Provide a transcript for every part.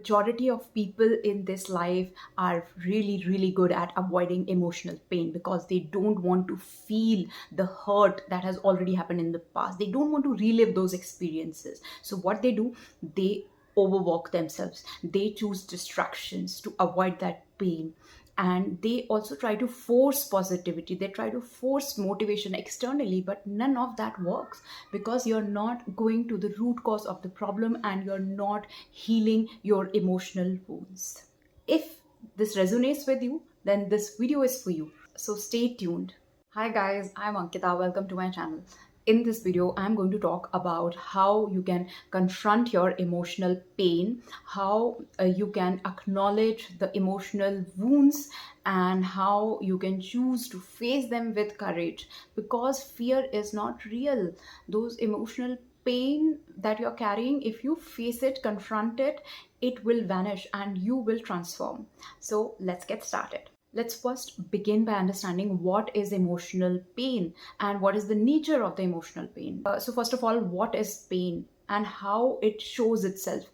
Majority of people in this life are really good at avoiding emotional pain because they don't want to feel the hurt that has already happened in the past. They don't want to relive those experiences. So what they do, they overwork themselves. They choose distractions to avoid that pain, and they also try to force positivity. They try to force motivation externally, but none of that works because you're not going to the root cause of the problem and you're not healing your emotional wounds. If this resonates with you, then this video is for you, so stay tuned. Hi guys, I'm Ankita. Welcome to my channel. In this video, I'm going to talk about how you can confront your emotional pain, how you can acknowledge the emotional wounds, and how you can choose to face them with courage, because fear is not real. Those emotional pain that you're carrying, if you face it, confront it, it will vanish and you will transform. So let's get started. Let's first begin by understanding what is emotional pain and what is the nature of the emotional pain. So, first of all, what is pain and how it shows itself?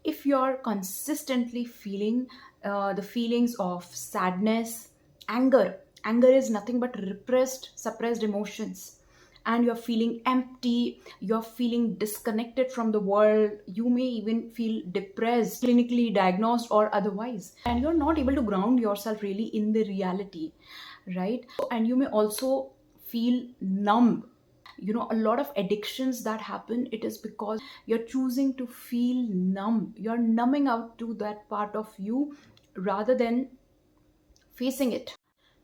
If you're consistently feeling the feelings of sadness, anger is nothing but repressed, suppressed emotions, and you're feeling empty, you're feeling disconnected from the world, you may even feel depressed, clinically diagnosed or otherwise, and you're not able to ground yourself really in the reality, right? And you may also feel numb. A lot of addictions that happen, it is because you're choosing to feel numb. You're numbing out to that part of you rather than facing it.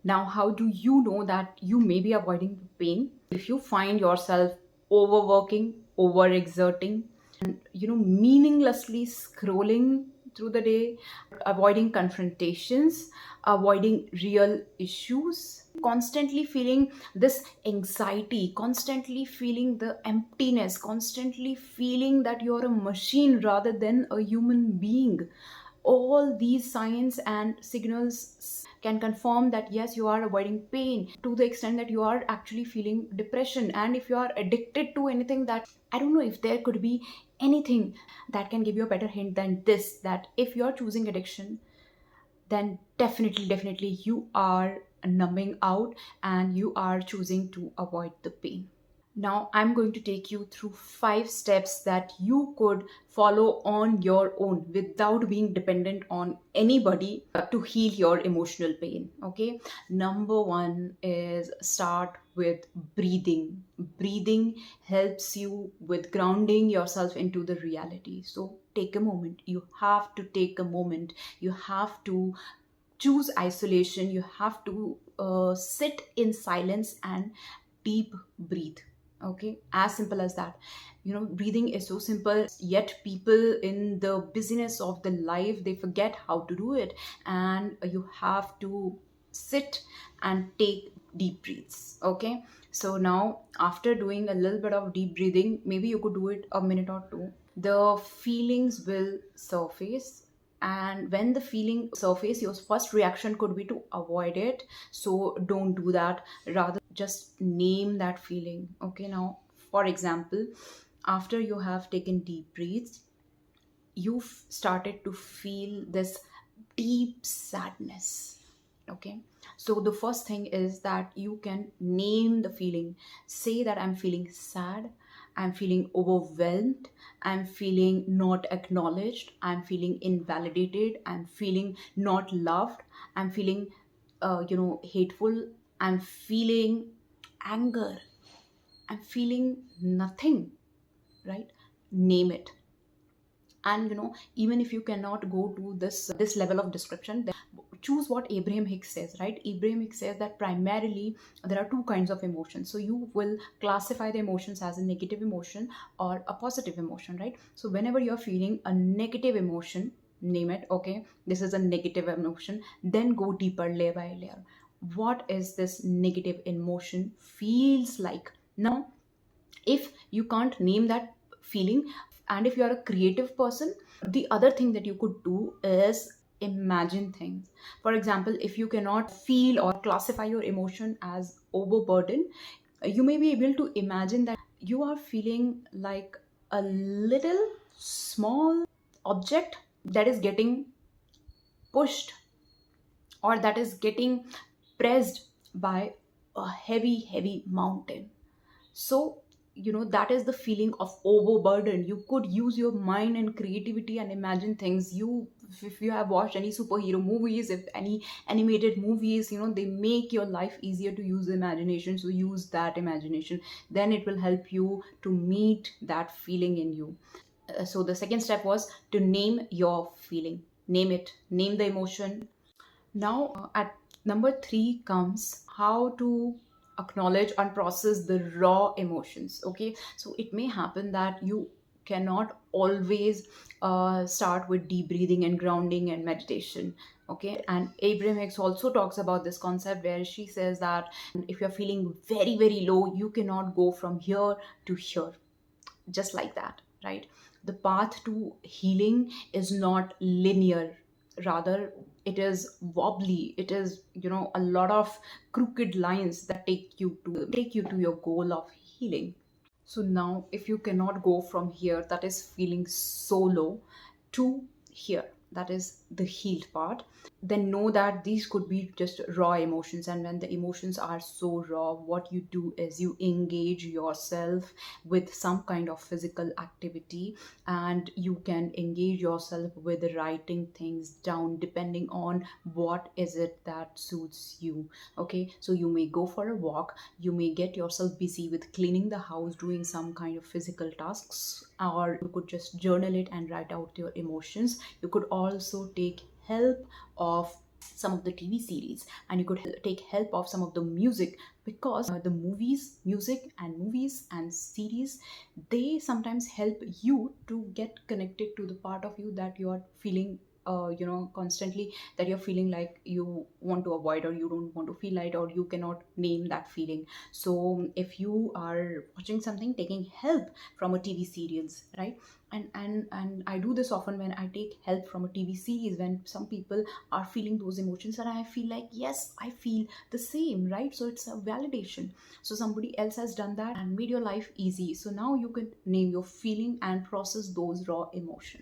Now, how do you know that you may be avoiding the pain? If you find yourself overworking, overexerting, and meaninglessly scrolling through the day, avoiding confrontations, avoiding real issues, constantly feeling this anxiety, constantly feeling the emptiness, constantly feeling that you're a machine rather than a human being, all these signs and signals can confirm that yes, you are avoiding pain to the extent that you are actually feeling depression. And if you are addicted to anything, that I don't know if there could be anything that can give you a better hint than this, that if you're choosing addiction, then definitely you are numbing out and you are choosing to avoid the pain. Now, I'm going to take you through 5 steps that you could follow on your own without being dependent on anybody to heal your emotional pain. Okay. Number one is start with breathing. Breathing helps you with grounding yourself into the reality. So take a moment. You have to take a moment. You have to choose isolation. You have to sit in silence and deep breathe. Okay, as simple as that. Breathing is so simple, yet people in the busyness of the life, they forget how to do it. And you have to sit and take deep breaths. Okay, so now after doing a little bit of deep breathing, maybe you could do it a minute or two, the feelings will surface. And when the feeling surface, your first reaction could be to avoid it. So don't do that. Rather, just name that feeling. Okay, now for example, after you have taken deep breaths, you've started to feel this deep sadness. Okay, so the first thing is that you can name the feeling. Say that I'm feeling sad, I'm feeling overwhelmed, I'm feeling not acknowledged, I'm feeling invalidated, I'm feeling not loved, I'm feeling hateful, I'm feeling anger, I'm feeling nothing, right? Name it. And even if you cannot go to this level of description, then choose what Abraham Hicks says, right? Abraham Hicks says that primarily there are two kinds of emotions. So you will classify the emotions as a negative emotion or a positive emotion, right? So whenever you're feeling a negative emotion, name it. Okay, this is a negative emotion. Then go deeper, layer by layer. What is this negative emotion feels like? Now, if you can't name that feeling, and if you are a creative person, the other thing that you could do is imagine things. For example, if you cannot feel or classify your emotion as overburden, you may be able to imagine that you are feeling like a little small object that is getting pushed, or that is getting pressed by a heavy, heavy mountain. So, that is the feeling of overburden. You could use your mind and creativity and imagine things. If you have watched any superhero movies, if any animated movies, they make your life easier to use imagination. So use that imagination, then it will help you to meet that feeling in you. So the second step was to name your feeling. Name it, name the emotion. Now, at number three comes how to acknowledge and process the raw emotions. Okay, so it may happen that you cannot always start with deep breathing and grounding and meditation. Okay, and Abraham Hicks also talks about this concept where she says that if you're feeling very, very low, you cannot go from here to here just like that, right? The path to healing is not linear, rather it is wobbly. It is, a lot of crooked lines that take you to your goal of healing. So now, if you cannot go from here, that is feeling so low, to here, that is the healed part, then know that these could be just raw emotions. And when the emotions are so raw, what you do is you engage yourself with some kind of physical activity, and you can engage yourself with writing things down depending on what is it that suits you. Okay, so you may go for a walk, you may get yourself busy with cleaning the house, doing some kind of physical tasks, or you could just journal it and write out your emotions. You could also take help of some of the TV series, and you could take help of some of the music, because the movies and series, they sometimes help you to get connected to the part of you that you are feeling constantly, that you're feeling like you want to avoid, or you don't want to feel it, or you cannot name that feeling. So if you are watching something, taking help from a TV series, right? And I do this often when I take help from a TV series, when some people are feeling those emotions, and I feel like, yes, I feel the same, right? So it's a validation. So somebody else has done that and made your life easy. So now you can name your feeling and process those raw emotions.